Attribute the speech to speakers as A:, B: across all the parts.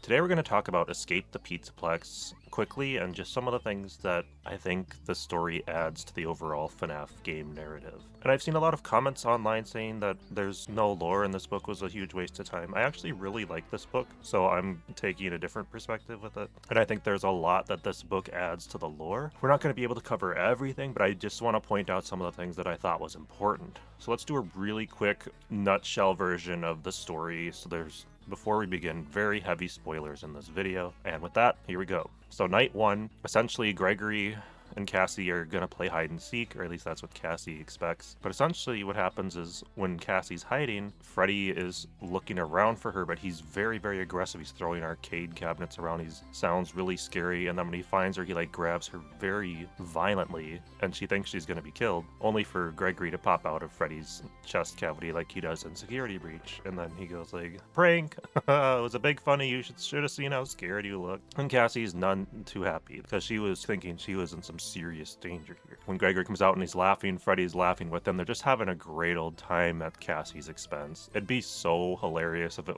A: Today we're going to talk about Escape the Pizzaplex quickly and just some of the things that I think the story adds to the overall FNAF game narrative. And I've seen a lot of comments online saying that there's no lore and this book was a huge waste of time. I actually really like this book, so I'm taking a different perspective with it. And I think there's a lot that this book adds to the lore. We're not going to be able to cover everything, but I just want to point out some of the things that I thought was important. So let's do a really quick nutshell version of the story. Before we begin, very heavy spoilers in this video. And with that, here we go. So night one, essentially Gregory and Cassie are gonna play hide and seek, or at least that's what Cassie expects. But essentially what happens is when Cassie's hiding, Freddy is looking around for her, but he's very, very aggressive. He's throwing arcade cabinets around. He sounds really scary. And then when he finds her, he like grabs her very violently and she thinks she's gonna be killed, only for Gregory to pop out of Freddy's chest cavity like he does in Security Breach. And then he goes like, prank! It was a big funny. You should have seen how scared you looked. And Cassie's none too happy because she was thinking she was in some serious danger here. When Gregory comes out and he's laughing, Freddy's laughing with them. They're just having a great old time at Cassie's expense. It'd be so hilarious if it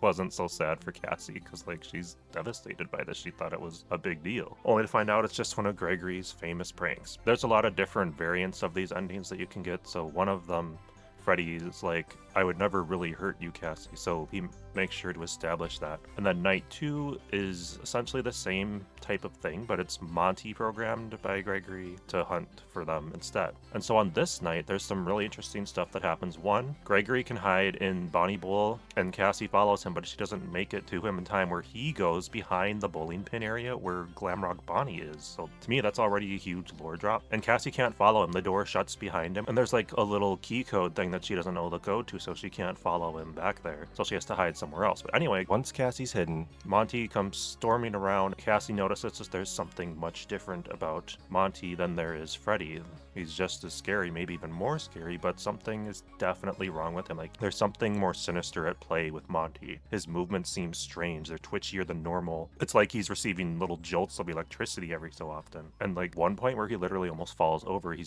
A: wasn't so sad for Cassie, because like she's devastated by this. She thought it was a big deal, only to find out it's just one of Gregory's famous pranks. There's a lot of different variants of these endings that you can get. So one of them, Freddy is like, I would never really hurt you, Cassie, so he makes sure to establish that. And then night two is essentially the same type of thing, but it's Monty programmed by Gregory to hunt for them instead. And so on this night, there's some really interesting stuff that happens. One, Gregory can hide in Bonnie Bowl, and Cassie follows him, but she doesn't make it to him in time, where he goes behind the bowling pin area where Glamrock Bonnie is. So to me, that's already a huge lore drop. And Cassie can't follow him. The door shuts behind him, and there's like a little key code thing that she doesn't know the code to, so she can't follow him back there. So she has to hide somewhere else. But anyway, once Cassie's hidden, Monty comes storming around. Cassie notices that there's something much different about Monty than there is Freddy. He's just as scary, maybe even more scary, but something is definitely wrong with him. Like, there's something more sinister at play with Monty. His movements seem strange. They're twitchier than normal. It's like he's receiving little jolts of electricity every so often. And like one point where he literally almost falls over,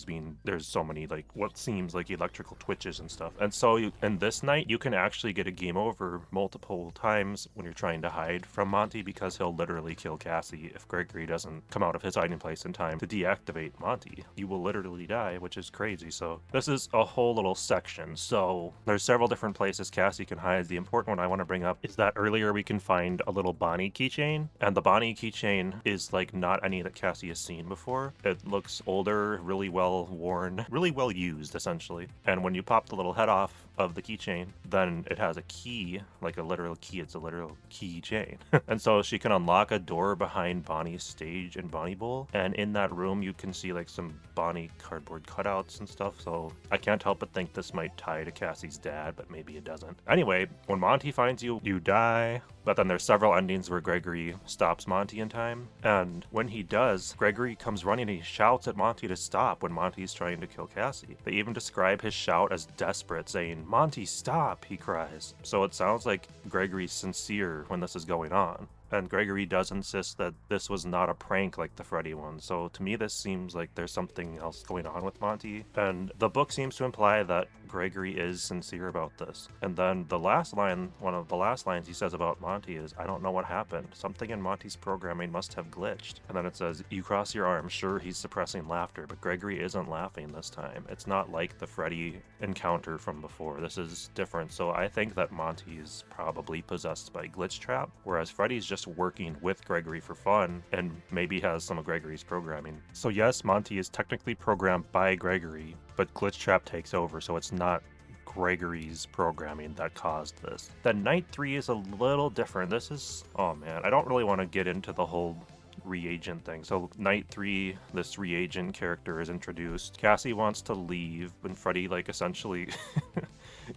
A: there's so many like what seems like electrical twitches and stuff. And so in this night, you can actually get a game over multiple times when you're trying to hide from Monty, because he'll literally kill Cassie if Gregory doesn't come out of his hiding place in time to deactivate Monty. You will literally die, which is crazy. So this is a whole little section. So there's several different places Cassie can hide. The important one I want to bring up is that earlier we can find a little Bonnie keychain, and the Bonnie keychain is like not any that Cassie has seen before. It looks older, really well worn, really well used essentially. And when you pop the little head off of the keychain, then it has a key, like a literal key. It's a literal keychain. And so she can unlock a door behind Bonnie's stage in Bonnie Bowl, and in that room you can see like some Bonnie cardboard cutouts and stuff. So I can't help but think this might tie to Cassie's dad, but maybe it doesn't. Anyway, when Monty finds you, you die. But then there's several endings where Gregory stops Monty in time, and when he does, Gregory comes running and he shouts at Monty to stop when Monty's trying to kill Cassie. They even describe his shout as desperate, saying, "Monty, stop," he cries. So it sounds like Gregory's sincere when this is going on. And Gregory does insist that this was not a prank like the Freddy one. So to me, this seems like there's something else going on with Monty. And the book seems to imply that Gregory is sincere about this. And then the last line, one of the last lines he says about Monty is, "I don't know what happened. Something in Monty's programming must have glitched." And then it says, "You cross your arms." Sure, he's suppressing laughter, but Gregory isn't laughing this time. It's not like the Freddy encounter from before. This is different. So I think that Monty is probably possessed by Glitch Trap, whereas Freddy's just working with Gregory for fun and maybe has some of Gregory's programming. So yes, Monty is technically programmed by Gregory, but Glitch Trap takes over, so it's not Gregory's programming that caused this. Then night three is a little different. This is, oh man, I don't really want to get into the whole reagent thing. So night three, this reagent character is introduced. Cassie wants to leave when Freddy like essentially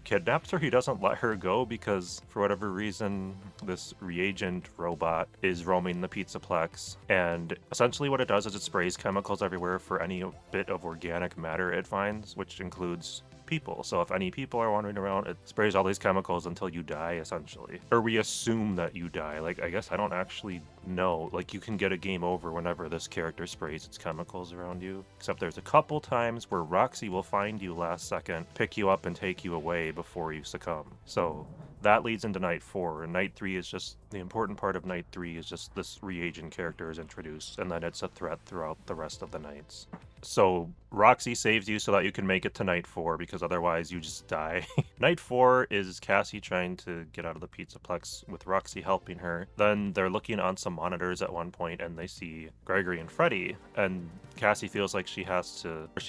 A: kidnaps her. He doesn't let her go because for whatever reason this reagent robot is roaming the Pizzaplex, and essentially what it does is it sprays chemicals everywhere for any bit of organic matter it finds, which includes people. So if any people are wandering around, it sprays all these chemicals until you die, essentially. Or we assume that you die. Like, I guess I don't actually know. Like, you can get a game over whenever this character sprays its chemicals around you. Except there's a couple times where Roxy will find you last second, pick you up, and take you away before you succumb. So that leads into night 4, and night 3 is just The important part of night 3 is just this reagent character is introduced, and then it's a threat throughout the rest of the nights. So Roxy saves you so that you can make it to night 4, because otherwise you just die. Night 4 is Cassie trying to get out of the Pizzaplex with Roxy helping her. Then they're looking on some monitors at one point and they see Gregory and Freddy, and Cassie feels like she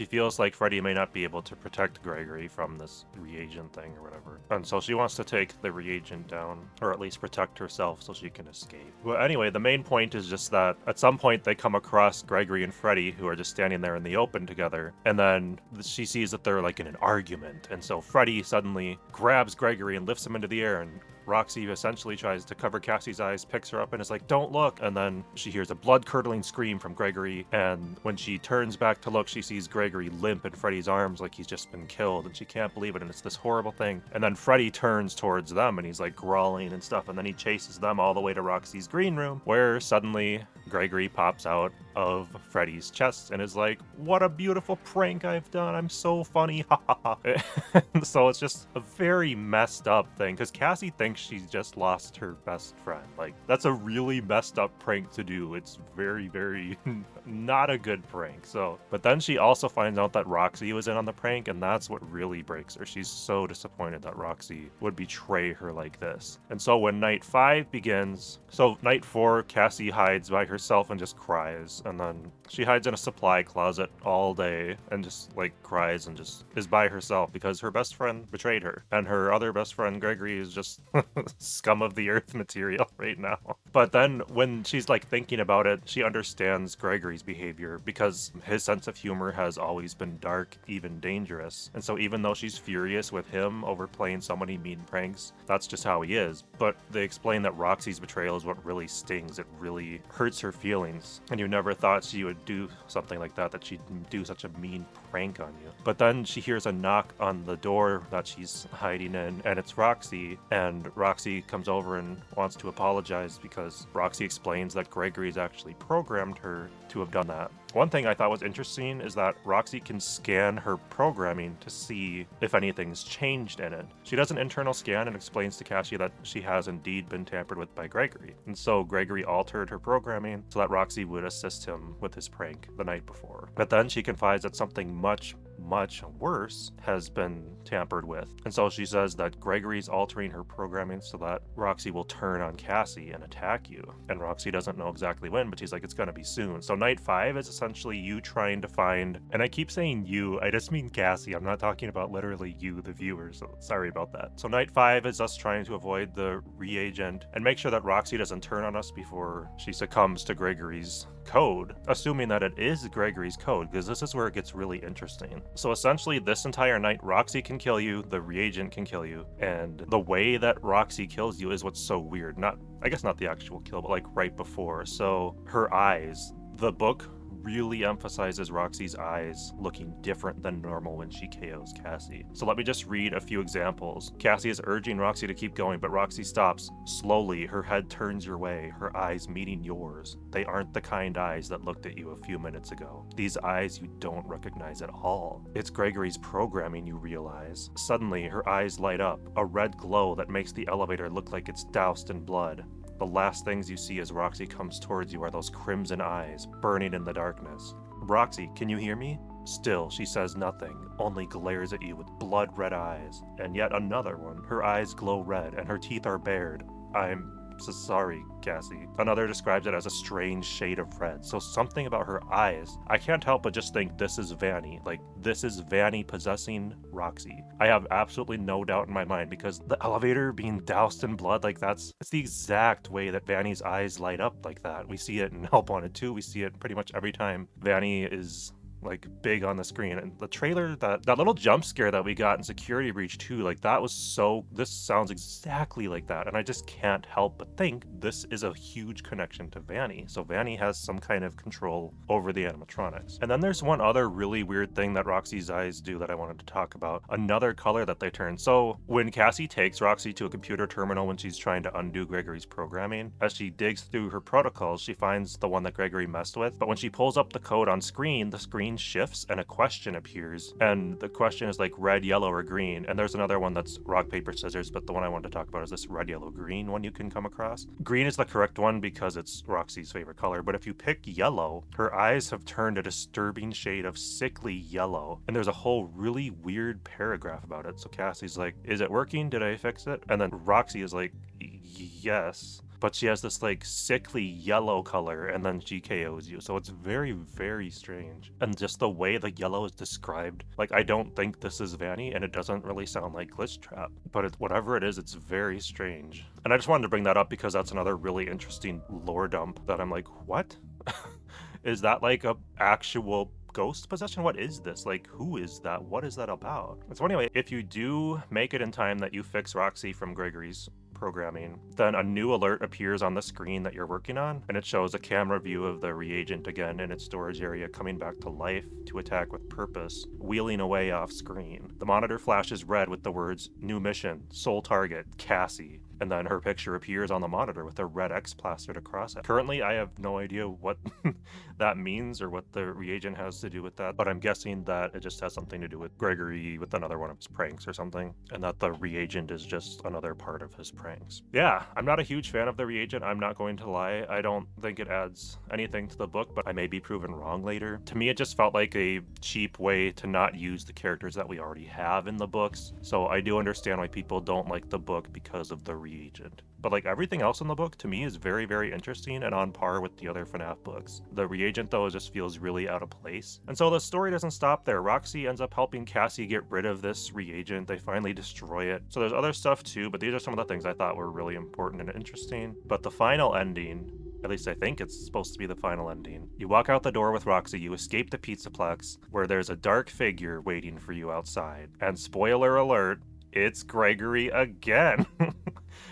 A: feels like Freddy may not be able to protect Gregory from this reagent thing or whatever. And so she wants to take the reagent down, or at least protect herself so she can escape. Well, anyway, the main point is just that at some point they come across Gregory and Freddy, who are just standing there in the open together, and then she sees that they're like in an argument, and so Freddy suddenly grabs Gregory and lifts him into the air, and Roxy essentially tries to cover Cassie's eyes, picks her up, and is like, "Don't look!" And then she hears a blood-curdling scream from Gregory, and when she turns back to look, she sees Gregory limp in Freddy's arms like he's just been killed, and she can't believe it, and it's this horrible thing. And then Freddy turns towards them, and he's like growling and stuff, and then he chases them all the way to Roxy's green room, where suddenly Gregory pops out of Freddy's chest and is like, "What a beautiful prank I've done, I'm so funny, ha ha ha." So it's just a very messed up thing, because Cassie thinks she's just lost her best friend. Like, that's a really messed up prank to do. It's very, very not a good prank. So, but then she also finds out that Roxy was in on the prank, and that's what really breaks her. She's so disappointed that Roxy would betray her like this. And so when night 5 begins, so night 4, Cassie hides by herself and just cries, and then she hides in a supply closet all day and just like cries and just is by herself because her best friend betrayed her, and her other best friend Gregory is just scum of the earth material right now. But then when she's like thinking about it, she understands Gregory's behavior, because his sense of humor has always been dark, even dangerous. And so even though she's furious with him over playing so many mean pranks, that's just how he is. But they explain that Roxy's betrayal is what really stings. It really hurts her feelings, and you never thought she would do something like that she'd do such a mean prank on you. But then she hears a knock on the door that she's hiding in, and it's Roxy, and Roxy comes over and wants to apologize because Roxy explains that Gregory's actually programmed her to have done that. One thing I thought was interesting is that Roxy can scan her programming to see if anything's changed in it. She does an internal scan and explains to Cassie that she has indeed been tampered with by Gregory. And so Gregory altered her programming so that Roxy would assist him with his prank the night before. But then she confides that something much worse has been tampered with. And so she says that Gregory's altering her programming so that Roxy will turn on Cassie and attack you. And Roxy doesn't know exactly when, but she's like, it's gonna be soon. So night 5 is essentially you trying to find, and I keep saying you, I just mean Cassie. I'm not talking about literally you, the viewer, so sorry about that. So night 5 is us trying to avoid the reagent and make sure that Roxy doesn't turn on us before she succumbs to Gregory's code, assuming that it is Gregory's code, because this is where it gets really interesting. So essentially this entire night, Roxy can kill you, the reagent can kill you, and the way that Roxy kills you is what's so weird. I guess not the actual kill, but like right before. So her eyes, the book really emphasizes Roxy's eyes looking different than normal when she KOs Cassie. So let me just read a few examples. Cassie is urging Roxy to keep going, but Roxy stops. Slowly, her head turns your way, her eyes meeting yours. They aren't the kind eyes that looked at you a few minutes ago. These eyes you don't recognize at all. It's Gregory's programming, you realize. Suddenly, her eyes light up, a red glow that makes the elevator look like it's doused in blood. The last things you see as Roxy comes towards you are those crimson eyes, burning in the darkness. Roxy, can you hear me? Still, she says nothing, only glares at you with blood-red eyes. And yet another one. Her eyes glow red, and her teeth are bared. I'm so sorry, Cassie. Another describes it as a strange shade of red, so something about her eyes. I can't help but just think this is Vanny. Like, this is Vanny possessing Roxy. I have absolutely no doubt in my mind, because the elevator being doused in blood, like it's the exact way that Vanny's eyes light up like that. We see it in Help Wanted 2, we see it pretty much every time Vanny is like big on the screen. And the trailer, that little jump scare that we got in Security Breach 2, like that was so, this sounds exactly like that, and I just can't help but think this is a huge connection to Vanny. So Vanny has some kind of control over the animatronics. And then there's one other really weird thing that Roxy's eyes do that I wanted to talk about. Another color that they turn. So when Cassie takes Roxy to a computer terminal when she's trying to undo Gregory's programming, as she digs through her protocols, she finds the one that Gregory messed with, but when she pulls up the code on screen, the screen screen shifts and a question appears, and the question is like red, yellow, or green, and there's another one that's rock, paper, scissors, but the one I wanted to talk about is this red, yellow, green one you can come across. Green is the correct one because it's Roxy's favorite color, but if you pick yellow, her eyes have turned a disturbing shade of sickly yellow, and there's a whole really weird paragraph about it. So Cassie's like, is it working? Did I fix it? And then Roxy is like, yes. But she has this like sickly yellow color and then she KOs you. So it's very, very strange. And just the way the yellow is described, like I don't think this is Vanny and it doesn't really sound like Glitch Trap. But whatever it is, it's very strange. And I just wanted to bring that up because that's another really interesting lore dump that I'm like, what? Is that like a actual ghost possession? What is this? Like, who is that? What is that about? So anyway, if you do make it in time that you fix Roxy from Gregory's programming, then a new alert appears on the screen that you're working on, and it shows a camera view of the reagent again in its storage area coming back to life to attack with purpose, wheeling away off screen. The monitor flashes red with the words, new mission, sole target, Cassie. And then her picture appears on the monitor with a red X plastered across it. Currently, I have no idea what that means or what the reagent has to do with that, but I'm guessing that it just has something to do with Gregory with another one of his pranks or something, and that the reagent is just another part of his pranks. Yeah, I'm not a huge fan of the reagent, I'm not going to lie. I don't think it adds anything to the book, but I may be proven wrong later. To me, it just felt like a cheap way to not use the characters that we already have in the books, so I do understand why people don't like the book because of the reagent. But like everything else in the book to me is very, very interesting and on par with the other FNAF books. The reagent though just feels really out of place. And so the story doesn't stop there. Roxy ends up helping Cassie get rid of this reagent. They finally destroy it. So there's other stuff too, but these are some of the things I thought were really important and interesting. But the final ending, at least I think it's supposed to be the final ending. You walk out the door with Roxy, you escape the Pizzaplex, where there's a dark figure waiting for you outside. And spoiler alert, it's Gregory again.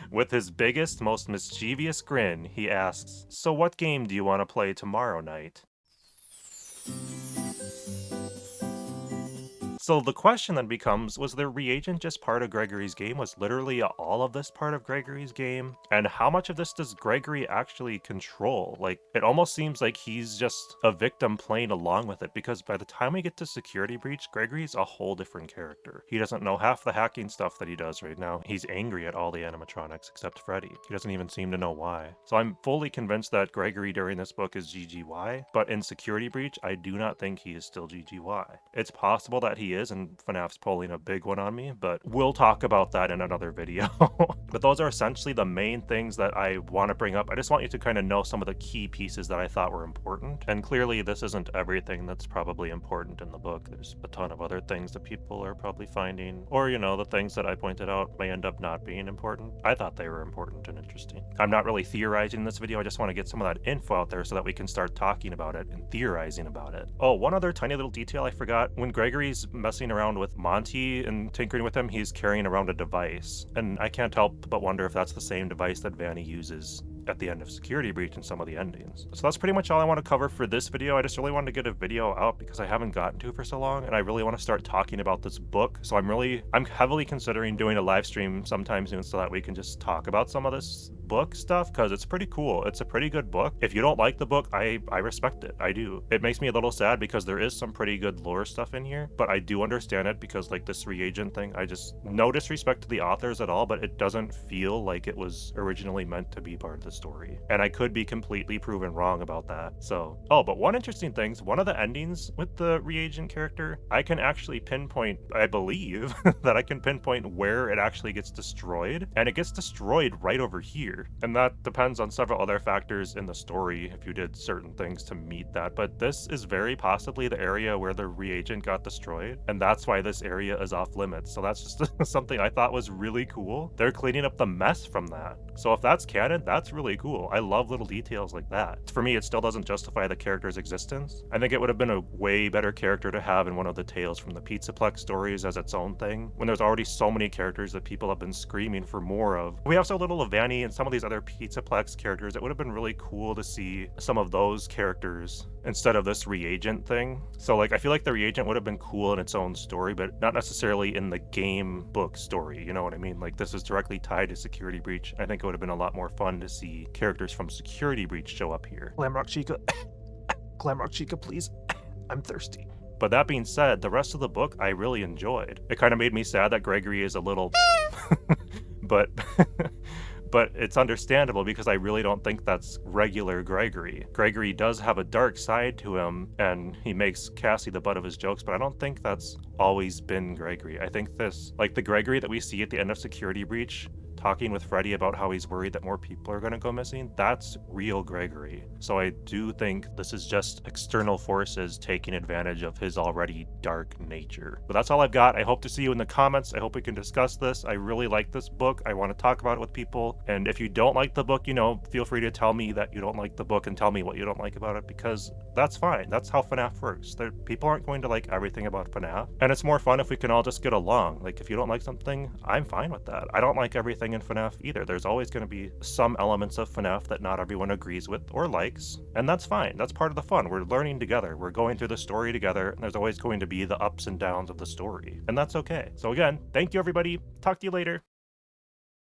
A: With his biggest, most mischievous grin, he asks, "So what game do you want to play tomorrow night?" So the question then becomes, was the reagent just part of Gregory's game? Was literally all of this part of Gregory's game? And how much of this does Gregory actually control? Like, it almost seems like he's just a victim playing along with it, because by the time we get to Security Breach, Gregory's a whole different character. He doesn't know half the hacking stuff that he does right now. He's angry at all the animatronics except Freddy. He doesn't even seem to know why. So I'm fully convinced that Gregory during this book is GGY, but in Security Breach, I do not think he is still GGY. It's possible that he is, and FNAF's pulling a big one on me, but we'll talk about that in another video. But those are essentially the main things that I want to bring up. I just want you to kind of know some of the key pieces that I thought were important. And clearly this isn't everything that's probably important in the book. There's a ton of other things that people are probably finding, or you know, the things that I pointed out may end up not being important. I thought they were important and interesting. I'm not really theorizing in this video, I just want to get some of that info out there so that we can start talking about it and theorizing about it. Oh, one other tiny little detail I forgot. When Gregory's messing around with Monty and tinkering with him, he's carrying around a device. And I can't help but wonder if that's the same device that Vanny uses at the end of Security Breach and some of the endings. So that's pretty much all I want to cover for this video. I just really wanted to get a video out because I haven't gotten to it for so long, and I really want to start talking about this book. So I'm heavily considering doing a live stream sometime soon so that we can just talk about some of this book stuff, because it's pretty cool. It's a pretty good book. If you don't like the book, I respect it. I do. It makes me a little sad because there is some pretty good lore stuff in here, but I do understand it because like this reagent thing, I just, no disrespect to the authors at all, but it doesn't feel like it was originally meant to be part of the story. And I could be completely proven wrong about that. So, oh, but one interesting thing, one of the endings with the reagent character, I can actually pinpoint, I believe, that I can pinpoint where it actually gets destroyed, and it gets destroyed right over here. And that depends on several other factors in the story if you did certain things to meet that, but this is very possibly the area where the reagent got destroyed, and that's why this area is off limits. So that's just something I thought was really cool. They're cleaning up the mess from that. So if that's canon, that's really cool. I love little details like that. For me, it still doesn't justify the character's existence. I think it would have been a way better character to have in one of the tales from the Pizzaplex stories as its own thing, when there's already so many characters that people have been screaming for more of. We have so little of Vanny and some of these other Pizzaplex characters. It would have been really cool to see some of those characters instead of this reagent thing. So like, I feel like the reagent would have been cool in its own story, but not necessarily in the game book story, you know what I mean? Like, this is directly tied to Security Breach. I think it would have been a lot more fun to see characters from Security Breach show up here. Glamrock Chica, Glamrock Chica, please. I'm thirsty. But that being said, the rest of the book I really enjoyed. It kind of made me sad that Gregory is a little but but it's understandable because I really don't think that's regular Gregory. Gregory does have a dark side to him and he makes Cassie the butt of his jokes, but I don't think that's always been Gregory. I think this, like the Gregory that we see at the end of Security Breach, talking with Freddy about how he's worried that more people are going to go missing, that's real Gregory. So I do think this is just external forces taking advantage of his already dark nature. But that's all I've got. I hope to see you in the comments. I hope we can discuss this. I really like this book. I want to talk about it with people. And if you don't like the book, you know, feel free to tell me that you don't like the book and tell me what you don't like about it, because that's fine. That's how FNAF works. People aren't going to like everything about FNAF. And it's more fun if we can all just get along. Like, if you don't like something, I'm fine with that. I don't like everything in FNAF either. There's always going to be some elements of FNAF that not everyone agrees with or likes, and that's fine. That's part of the fun. We're learning together. We're going through the story together, and there's always going to be the ups and downs of the story, and that's okay. So again, thank you everybody. Talk to you later.